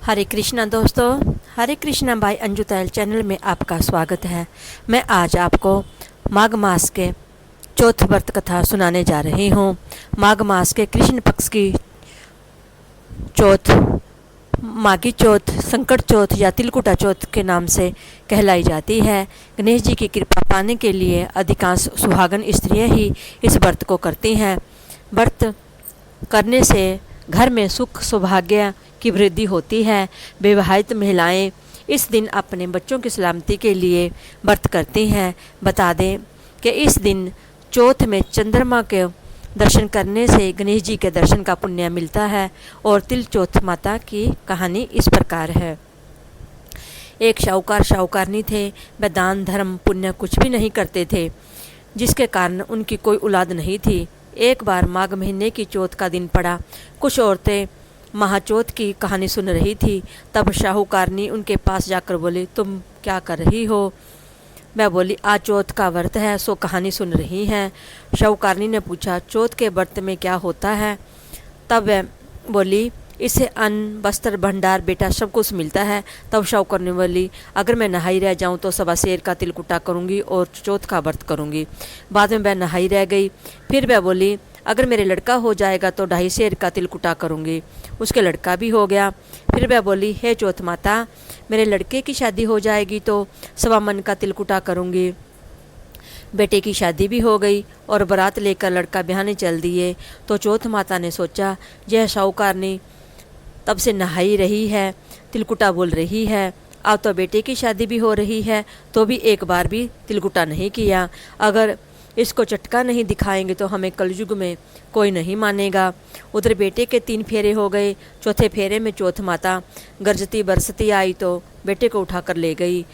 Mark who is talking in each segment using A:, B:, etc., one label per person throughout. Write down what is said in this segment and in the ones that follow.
A: हरे कृष्णा दोस्तों, हरे कृष्णा बाय अंजू तैल चैनल में आपका स्वागत है। मैं आज आपको माघ मास के चौथ व्रत कथा सुनाने जा रही हूँ। माघ मास के कृष्ण पक्ष की चौथ माघी चौथ, संकट चौथ या तिलकुटा चौथ के नाम से कहलाई जाती है। गणेश जी की कृपा पाने के लिए अधिकांश सुहागन स्त्रियाँ ही इस व्रत को करती हैं। व्रत करने से घर में सुख सौभाग्य की वृद्धि होती है। विवाहित महिलाएं इस दिन अपने बच्चों की सलामती के लिए व्रत करती हैं। बता दें कि इस दिन चौथ में चंद्रमा के दर्शन करने से गणेश जी के दर्शन का पुण्य मिलता है। और तिल चौथ माता की कहानी इस प्रकार है। एक शाहूकार शाहूकारनी थे। वे दान धर्म पुण्य कुछ भी नहीं करते थे, जिसके कारण उनकी कोई औलाद नहीं थी। एक बार माघ महीने की चौथ का दिन पड़ा। कुछ औरतें महाचौथ की कहानी सुन रही थी। तब शाहूकारनी उनके पास जाकर बोली, तुम क्या कर रही हो? मैं बोली, आज चौथ का व्रत है, सो कहानी सुन रही हैं। शाहूकारनी ने पूछा, चौथ के व्रत में क्या होता है? तब वह बोली, इससे अन्न वस्त्र भंडार बेटा सब कुछ मिलता है। तब शाहूकारनी बोली, अगर मैं नहाई रह जाऊं तो सवा शेर का तिलकुटा करूंगी और चौथ का व्रत करूंगी। बाद में वह नहाई रह गई। फिर वह बोली, अगर मेरे लड़का हो जाएगा तो 2.5 शेर का तिलकुटा करूंगी। उसके लड़का भी हो गया। फिर वह बोली, हे चौथ माता, मेरे लड़के की शादी हो जाएगी तो 1.25 मन का तिलकुटा करूंगी। बेटे की शादी भी हो गई और बारात लेकर लड़का ब्याहने चल दिए। तो चौथ माता ने सोचा, यह शाहूकारनी तब से नहाई रही है, तिलकुटा बोल रही है, अब तो बेटे की शादी भी हो रही है तो भी एक बार भी तिलकुटा नहीं किया। अगर इसको चटका नहीं दिखाएंगे तो हमें कलयुग में कोई नहीं मानेगा। उधर बेटे के 3 फेरे हो गए। चौथे फेरे में चौथ माता गरजती बरसती आई तो बेटे को उठाकर ले गई।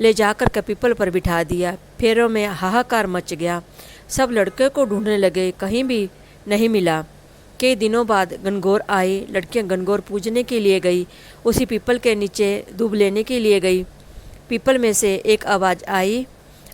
A: ले जाकर के पीपल पर बिठा दिया। फेरों में हाहाकार मच गया। सब लड़के को ढूंढने लगे, कहीं भी नहीं मिला। कई दिनों बाद गणगौर आई। लड़कियां गणगौर पूजने के लिए गई। उसी पीपल के नीचे दूब लेने के लिए गई। पीपल में से एक आवाज़ आई,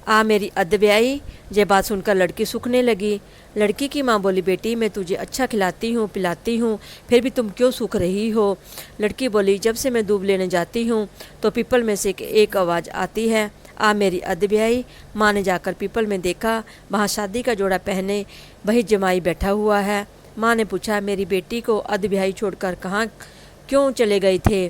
A: आ मेरी अदब्याई। ये बात सुनकर लड़की सूखने लगी। लड़की की माँ बोली, बेटी मैं तुझे अच्छा खिलाती हूँ पिलाती हूँ, फिर भी तुम क्यों सूख रही हो? लड़की बोली, जब से मैं दूब लेने जाती हूँ तो पीपल में से एक आवाज़ आती है, आ मेरी अदब्याई। माँ ने जाकर पीपल में देखा, वहाँ शादी का जोड़ा पहने वही जमाई बैठा हुआ है। माँ ने पूछा, मेरी बेटी को अदब्याई छोड़कर कहाँ क्यों चले गए थे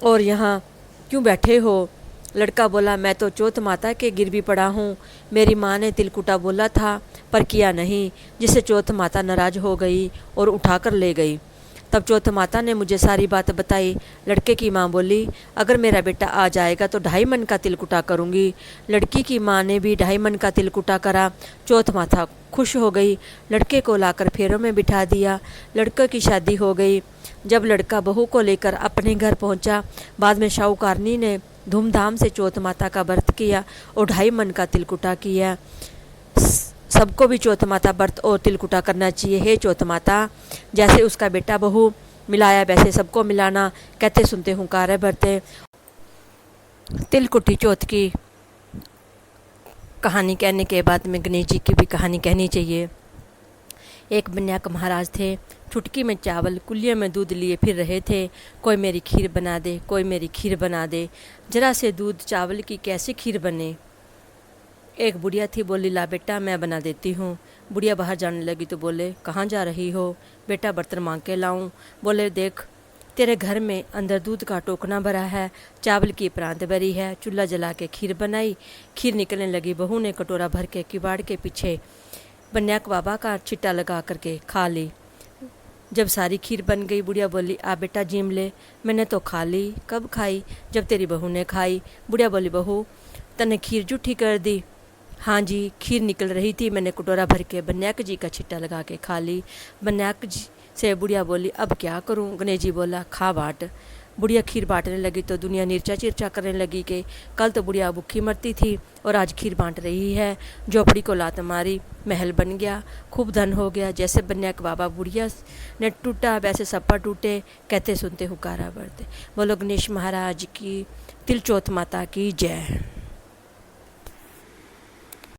A: और यहाँ क्यों बैठे हो? लड़का बोला, मैं तो चौथ माता के गिरवी पड़ा हूँ। मेरी माँ ने तिलकुटा बोला था पर किया नहीं, जिससे चौथ माता नाराज हो गई और उठाकर ले गई। तब चौथ माता ने मुझे सारी बात बताई। लड़के की माँ बोली, अगर मेरा बेटा आ जाएगा तो 2.5 मन का तिलकुटा करूँगी। लड़की की माँ ने भी 2.5 मन का तिलकुटा करा। चौथ माता खुश हो गई। लड़के को लाकर फेरों में बिठा दिया। लड़के की शादी हो गई। जब लड़का बहू को लेकर अपने घर पहुंचा, बाद में शाहूकारनी ने धूमधाम से चौथ माता का व्रत किया और 2.5 मन का तिलकुटा किया। सबको भी चौथ माता व्रत और तिलकुटा करना चाहिए। हे चौथ माता, जैसे उसका बेटा बहू मिलाया वैसे सबको मिलाना। कहते सुनते हुंकारे भरते। तिलकुटी चौथ की कहानी कहने के बाद में गणेश जी की भी कहानी कहनी चाहिए। एक बन्याक महाराज थे। चुटकी में चावल कुल्लियों में दूध लिए फिर रहे थे। कोई मेरी खीर बना दे, कोई मेरी खीर बना दे। जरा से दूध चावल की कैसी खीर बने? एक बुढ़िया थी, बोली, ला बेटा मैं बना देती हूँ। बुढ़िया बाहर जाने लगी तो बोले, कहाँ जा रही हो? बेटा बर्तन मांग के लाऊं? बोले, देख तेरे घर में अंदर दूध का टोकना भरा है, चावल की प्रांत भरी है। चूल्हा जला के खीर बनाई। खीर निकलने लगी। बहू ने कटोरा भर के किवाड़ के पीछे बन्याक बाबा का छिट्टा लगा करके खा ली। जब सारी खीर बन गई, बुढ़िया बोली, आ बेटा जीम ले। मैंने तो खा ली। कब खाई? जब तेरी बहू ने खाई। बुढ़िया बोली, बहू तने खीर जूठी कर दी? हाँ जी, खीर निकल रही थी, मैंने कटोरा भर के बन्याक जी का छिट्टा लगा के खा ली। बन्याक जी से बुढ़िया बोली, अब क्या करूं? गणेश जी बोला, खा बाँट। बुढ़िया खीर बांटने लगी तो दुनिया निरचा चिरचा करने लगी कि कल तो बुढ़िया भूखी मरती थी और आज खीर बांट रही है। झोपड़ी को लात मारी, महल बन गया, खूब धन हो गया। जैसे बन्याक बाबा बुढ़िया ने टूटा वैसे सप्पा टूटे। कहते सुनते हुकारा बढ़ते। बोलो गणेश महाराज की, तिल चौथ माता की जय।